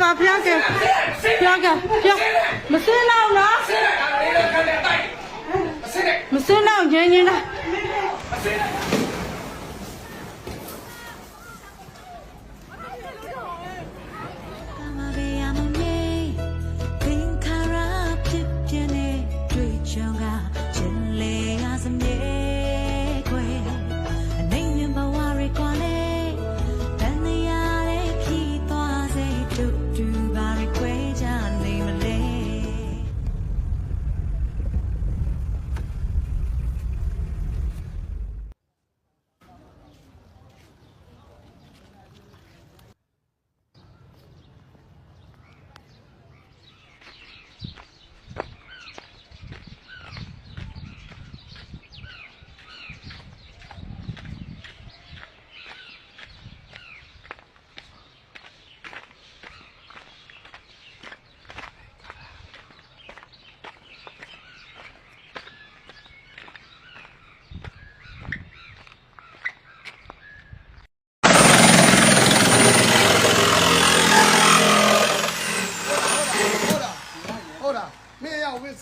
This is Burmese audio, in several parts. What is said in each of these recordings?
လာဖျားကဲဖျားမစင်းတော့နော်မစင်းတော့ငင်းနေတာ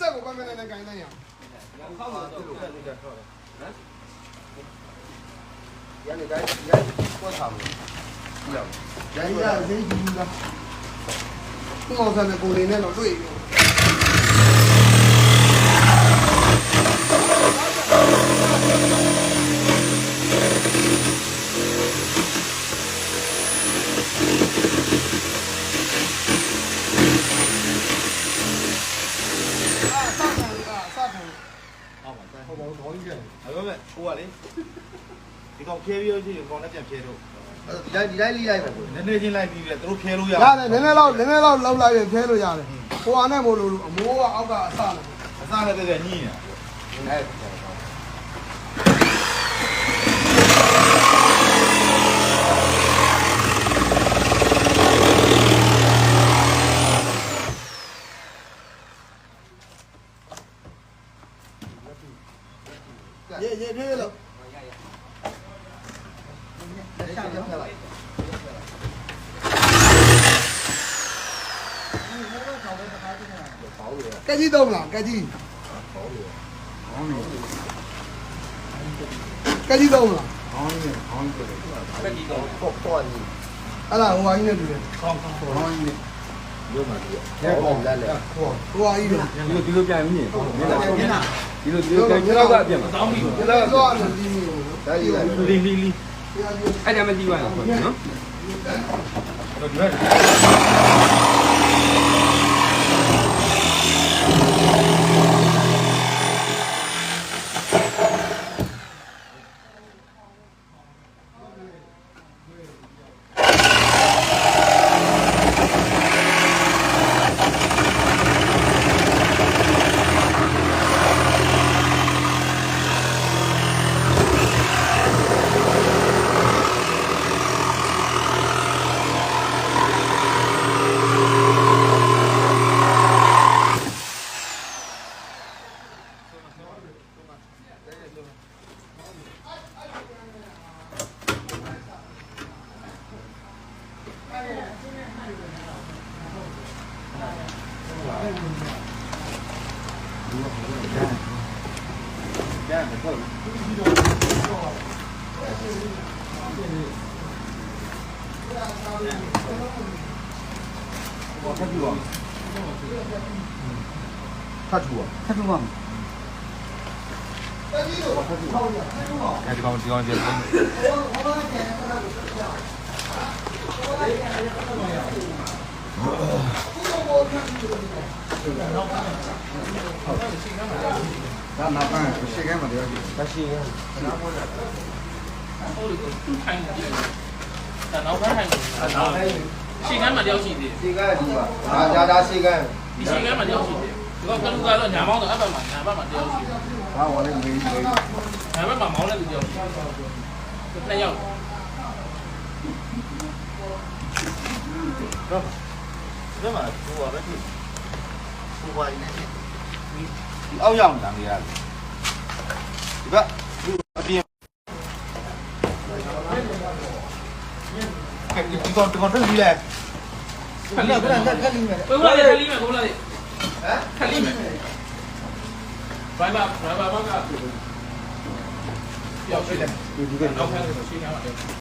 ဆက်ကိုပတ်မဲ့နဲ့ခိုင်းနိုင်ရအောင်။ဟောက်ပါတော့ရနေကြတော့နော်။ရနေကြပေါ်ထားမယ်။ရောက်။ရရရင်းကြီးလား။ဘုအောင်ဆန်တဲ့ကိုလေးနဲ့တော့တွေ့ပြီ။အဲ့မဲ့ဟိုကလေဒီကောင်ဖြဲပြီးချင်းကောင်နဲ့ပြန်ဖြဲတော့ဒီတိုင်းလေးလိုက်ပဲကိုနည်းနည်းချင်းလိုက်ပြီးပြီသူတို့ဖြဲလို့ရတယ်နည်းနည်းလောက်လောက်လိုက်ရင်ဖြဲလို့ရတယ်ဟိုအားနဲ့မို့လို့အမိုးကအောက်ကအစနဲ့တည်းညှိနေတာရေပြေးလို့ကကြီးတော့မလားကကြီးကကြီးတော့မလားဟောင်းနေကကြီးတော့ပေါ့နေအဲ့ဒါဟိုဝိုင်းနေတယ်ခေါင်းဟောင်းနေရုံးမှာဒီရဲပေါ်လာလေဟိုဝိုင်းတော့ဒီလိုပြန်ပြီးနေမင်းလားဒီလိုကျွန်တော်ကအပြတ်မှာတောင်းပြီကျွန်တော်တော့ဒီမျိုးဒါကြီးလားလီအဲ့ဒါမှကြည့်ပါနော်တော့ဒီကောင်ကျဒါနာပန်းရှေ့ကမှတည်းကရှိရနာပေါ်တာဟုတ်လို့သူထိုင်တယ်ဒါနောက်ပိုင်းထိုင်တယ်နောက်ပိုင်းရှေ့ကမှတည်းရှိသေးတယ်ရှေ့ကဒီပါဒါရှေ့ကဒီရှေ့ကမှတည်းရှိသေးတယ်ဒီကကလူကတော့ညာမောင်းတော့အဲ့ဘက်မှာညာဘက်မှာတည်းရှိတယ်ဟာဝါလေးမေးညာဘက်မှာမောင်းတဲ့လူတယောက်နှစ်ယောက်တော့ဒါမှဟိုပါပဲဟိုပါနေဒီအောက်ရောက်နေတာနေရတယ်ဒီဘက်အပြင်ဒီကောင်တက်ပြီးလဲ ခက်လိမ့်မယ်ခက်လိမ့်မယ်ကိုလာလေခက်လိမ့်မယ်ကိုလာလေဟမ်ခက်လိမ့်မယ်ဘိုင်ဘာကပြောက်ရှိတယ်ဒီကနောက်ခက်လို့ရှိနေမှာ